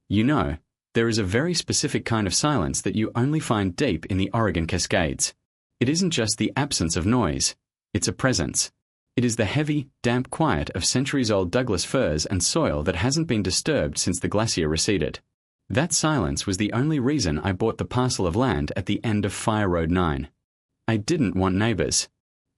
You know, there is a very specific kind of silence that you only find deep in the Oregon Cascades. It isn't just the absence of noise, it's a presence. It is the heavy, damp quiet of centuries-old Douglas firs and soil that hasn't been disturbed since the glacier receded. That silence was the only reason I bought the parcel of land at the end of Fire Road 9. I didn't want neighbors.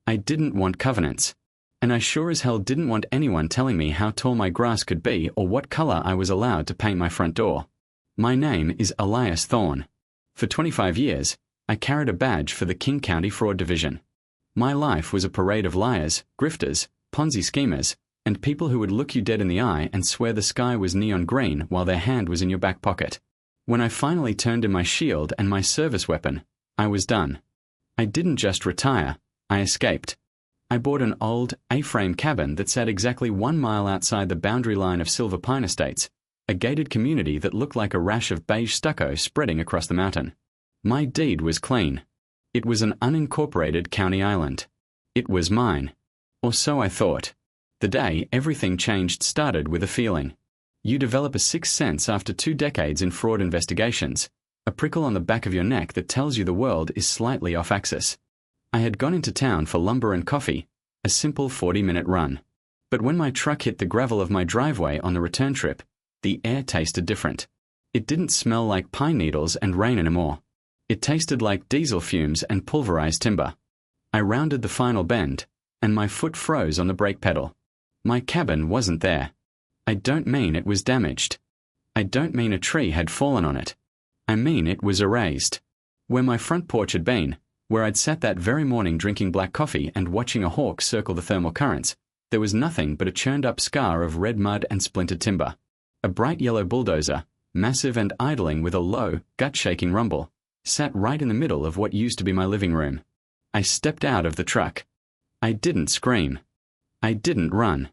I didn't want covenants. And I sure as hell didn't want anyone telling me how tall my grass could be or what color I was allowed to paint my front door. My name is Elias Thorne. For 25 years, I carried a badge for the King County Fraud Division. My life was a parade of liars, grifters, Ponzi schemers, and people who would look you dead in the eye and swear the sky was neon green while their hand was in your back pocket. When I finally turned in my shield and my service weapon, I was done. I didn't just retire, I escaped. I bought an old, A-frame cabin that sat exactly 1 mile outside the boundary line of Silver Pine Estates, a gated community that looked like a rash of beige stucco spreading across the mountain. My deed was clean. It was an unincorporated county island. It was mine. Or so I thought. The day everything changed started with a feeling. You develop a sixth sense after 2 decades in fraud investigations, a prickle on the back of your neck that tells you the world is slightly off axis. I had gone into town for lumber and coffee, a simple 40-minute run. But when my truck hit the gravel of my driveway on the return trip, the air tasted different. It didn't smell like pine needles and rain anymore. It tasted like diesel fumes and pulverized timber. I rounded the final bend, and my foot froze on the brake pedal. My cabin wasn't there. I don't mean it was damaged. I don't mean a tree had fallen on it. I mean it was erased. Where my front porch had been, where I'd sat that very morning drinking black coffee and watching a hawk circle the thermal currents, there was nothing but a churned-up scar of red mud and splintered timber. A bright yellow bulldozer, massive and idling with a low, gut-shaking rumble, sat right in the middle of what used to be my living room. I stepped out of the truck. I didn't scream. I didn't run.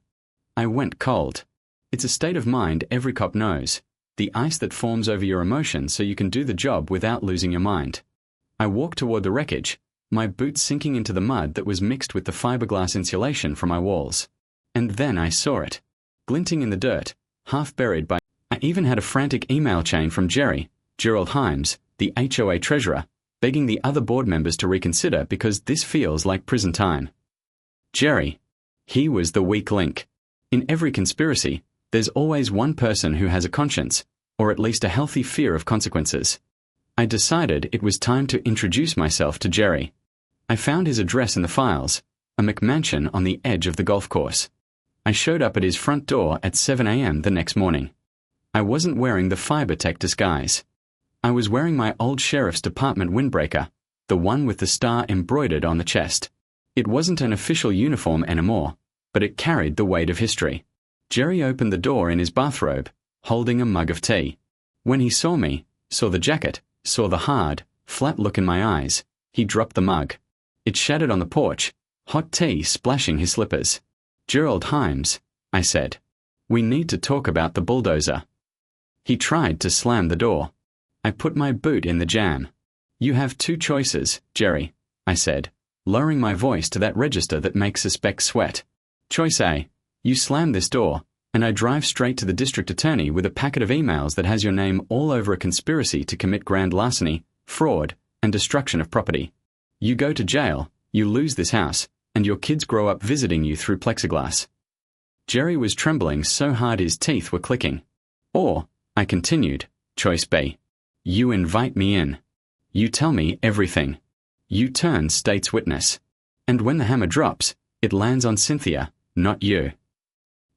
I went cold. It's a state of mind every cop knows, the ice that forms over your emotions so you can do the job without losing your mind. I walked toward the wreckage, my boots sinking into the mud that was mixed with the fiberglass insulation from my walls. And then I saw it, glinting in the dirt, half buried by... I even had a frantic email chain from Gerald Himes, the HOA treasurer, begging the other board members to reconsider because this feels like prison time. Jerry. He was the weak link. In every conspiracy, there's always one person who has a conscience, or at least a healthy fear of consequences. I decided it was time to introduce myself to Jerry. I found his address in the files, a McMansion on the edge of the golf course. I showed up at his front door at 7 a.m. the next morning. I wasn't wearing the FiberTech disguise. I was wearing my old sheriff's department windbreaker, the one with the star embroidered on the chest. It wasn't an official uniform anymore, but it carried the weight of history. Jerry opened the door in his bathrobe, holding a mug of tea. When he saw me, saw the jacket, saw the hard, flat look in my eyes, he dropped the mug. It shattered on the porch, hot tea splashing his slippers. Gerald Himes, I said. We need to talk about the bulldozer. He tried to slam the door. I put my boot in the jam. You have 2 choices, Jerry, I said, lowering my voice to that register that makes suspects sweat. Choice A, you slam this door, and I drive straight to the district attorney with a packet of emails that has your name all over a conspiracy to commit grand larceny, fraud, and destruction of property. You go to jail, you lose this house, and your kids grow up visiting you through plexiglass. Jerry was trembling so hard his teeth were clicking. Or, I continued, choice B. You invite me in. You tell me everything. You turn state's witness. And when the hammer drops, it lands on Cynthia, not you.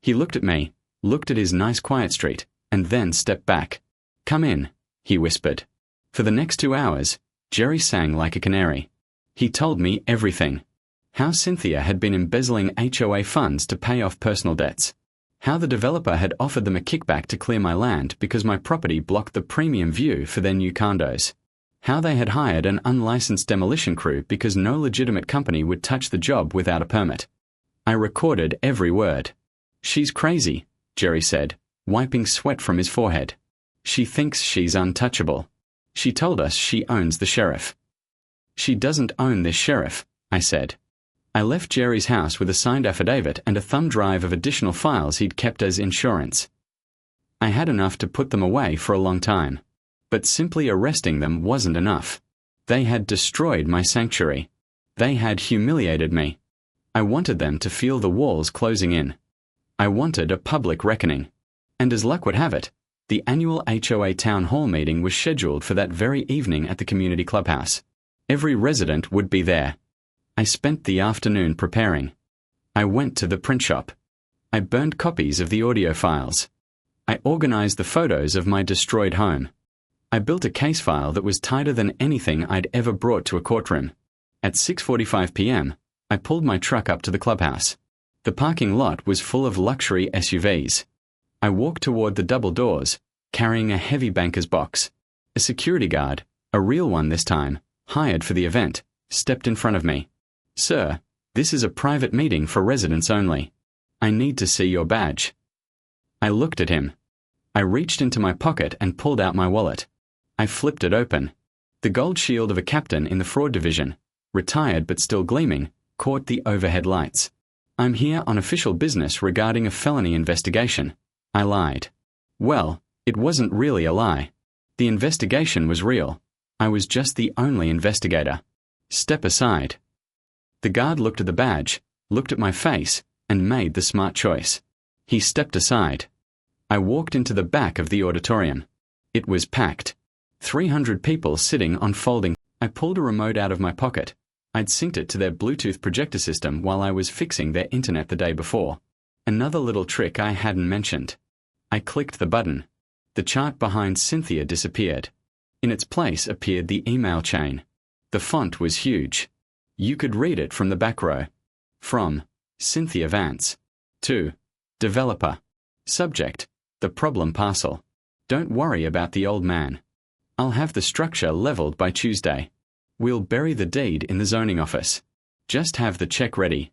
He looked at me, looked at his nice quiet street, and then stepped back. Come in, he whispered. For the next 2 hours, Jerry sang like a canary. He told me everything. How Cynthia had been embezzling HOA funds to pay off personal debts. How the developer had offered them a kickback to clear my land because my property blocked the premium view for their new condos. How they had hired an unlicensed demolition crew because no legitimate company would touch the job without a permit. I recorded every word. She's crazy, Jerry said, wiping sweat from his forehead. She thinks she's untouchable. She told us she owns the sheriff. She doesn't own this sheriff, I said. I left Jerry's house with a signed affidavit and a thumb drive of additional files he'd kept as insurance. I had enough to put them away for a long time. But simply arresting them wasn't enough. They had destroyed my sanctuary. They had humiliated me. I wanted them to feel the walls closing in. I wanted a public reckoning. And as luck would have it, the annual HOA town hall meeting was scheduled for that very evening at the community clubhouse. Every resident would be there. I spent the afternoon preparing. I went to the print shop. I burned copies of the audio files. I organized the photos of my destroyed home. I built a case file that was tighter than anything I'd ever brought to a courtroom. At 6:45 p.m., I pulled my truck up to the clubhouse. The parking lot was full of luxury SUVs. I walked toward the double doors, carrying a heavy banker's box. A security guard, a real one this time, hired for the event, stepped in front of me. "Sir, this is a private meeting for residents only. I need to see your badge." I looked at him. I reached into my pocket and pulled out my wallet. I flipped it open. The gold shield of a captain in the fraud division, retired but still gleaming, caught the overhead lights. "I'm here on official business regarding a felony investigation." I lied. Well, it wasn't really a lie. The investigation was real. I was just the only investigator. "Step aside." The guard looked at the badge, looked at my face, and made the smart choice. He stepped aside. I walked into the back of the auditorium. It was packed. 300 people sitting on folding. I pulled a remote out of my pocket. I'd synced it to their Bluetooth projector system while I was fixing their internet the day before. Another little trick I hadn't mentioned. I clicked the button. The chart behind Cynthia disappeared. In its place appeared the email chain. The font was huge. You could read it from the back row. From Cynthia Vance. To Developer. Subject: The problem parcel. Don't worry about the old man. I'll have the structure leveled by Tuesday. We'll bury the deed in the zoning office. Just have the check ready.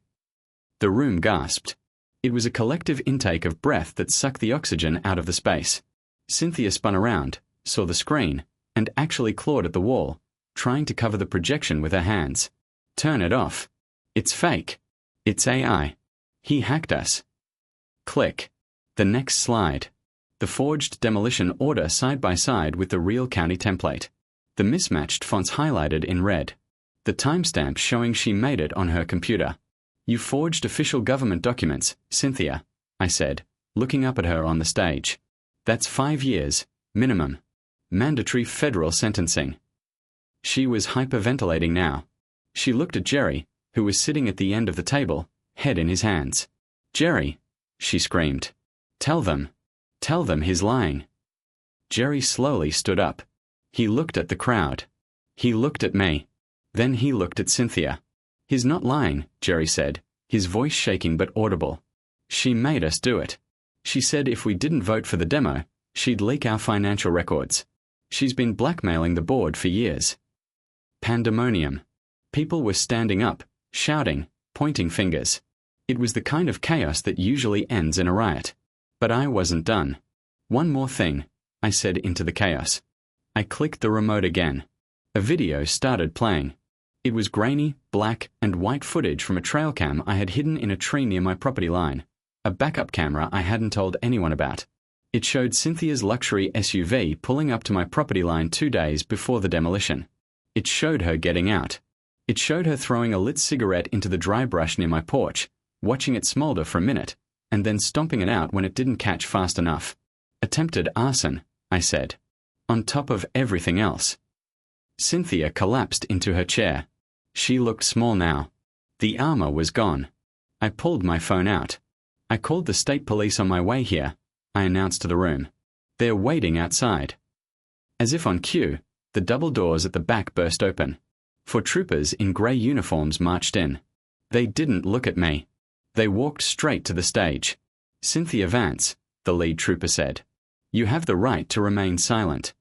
The room gasped. It was a collective intake of breath that sucked the oxygen out of the space. Cynthia spun around, saw the screen, and actually clawed at the wall, trying to cover the projection with her hands. "Turn it off. It's fake. It's AI. He hacked us." Click. The next slide. The forged demolition order side by side with the real county template. The mismatched fonts highlighted in red. The timestamp showing she made it on her computer. "You forged official government documents, Cynthia," I said, looking up at her on the stage. "That's 5 years, minimum. Mandatory federal sentencing." She was hyperventilating now. She looked at Jerry, who was sitting at the end of the table, head in his hands. "Jerry," she screamed. Tell them he's lying." Jerry slowly stood up. He looked at the crowd. He looked at me. Then he looked at Cynthia. "He's not lying," Jerry said, his voice shaking but audible. "She made us do it. She said if we didn't vote for the demo, she'd leak our financial records. She's been blackmailing the board for years." Pandemonium. People were standing up, shouting, pointing fingers. It was the kind of chaos that usually ends in a riot. But I wasn't done. "One more thing," I said into the chaos. I clicked the remote again. A video started playing. It was grainy, black, and white footage from a trail cam I had hidden in a tree near my property line. A backup camera I hadn't told anyone about. It showed Cynthia's luxury SUV pulling up to my property line 2 days before the demolition. It showed her getting out. It showed her throwing a lit cigarette into the dry brush near my porch, watching it smolder for a minute, and then stomping it out when it didn't catch fast enough. "Attempted arson," I said. "On top of everything else." Cynthia collapsed into her chair. She looked small now. The armor was gone. I pulled my phone out. "I called the state police on my way here," I announced to the room. "They're waiting outside." As if on cue, the double doors at the back burst open. 4 troopers in grey uniforms marched in. They didn't look at me. They walked straight to the stage. "Cynthia Vance," the lead trooper said, "you have the right to remain silent."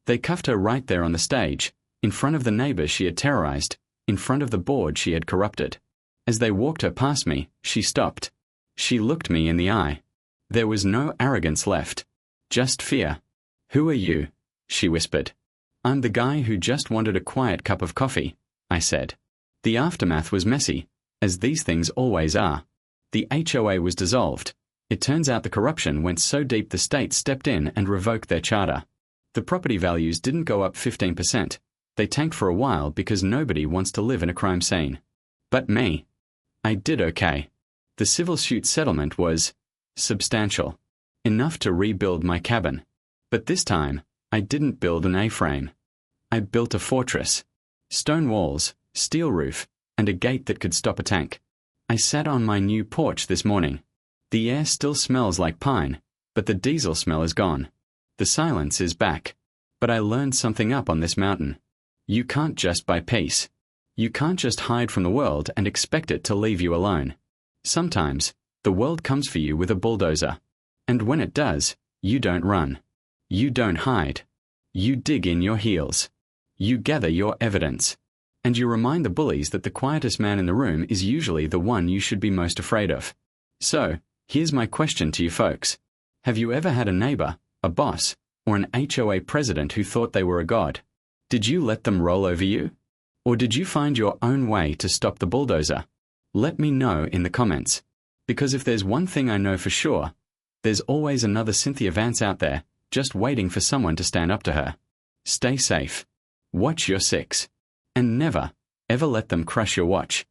They cuffed her right there on the stage, in front of the neighbors she had terrorized, in front of the board she had corrupted. As they walked her past me, she stopped. She looked me in the eye. There was no arrogance left. Just fear. "Who are you?" she whispered. "I'm the guy who just wanted a quiet cup of coffee," I said. The aftermath was messy, as these things always are. The HOA was dissolved. It turns out the corruption went so deep the state stepped in and revoked their charter. The property values didn't go up 15%. They tanked for a while because nobody wants to live in a crime scene. But me. I did okay. The civil suit settlement was substantial. Enough to rebuild my cabin. But this time, I didn't build an A-frame. I built a fortress. Stone walls, steel roof, and a gate that could stop a tank. I sat on my new porch this morning. The air still smells like pine, but the diesel smell is gone. The silence is back. But I learned something up on this mountain. You can't just buy peace. You can't just hide from the world and expect it to leave you alone. Sometimes, the world comes for you with a bulldozer. And when it does, you don't run. You don't hide. You dig in your heels. You gather your evidence. And you remind the bullies that the quietest man in the room is usually the one you should be most afraid of. So, here's my question to you folks. Have you ever had a neighbor, a boss, or an HOA president who thought they were a god? Did you let them roll over you? Or did you find your own way to stop the bulldozer? Let me know in the comments. Because if there's one thing I know for sure, there's always another Cynthia Vance out there, just waiting for someone to stand up to her. Stay safe. Watch your six. And never, ever let them crush your watch.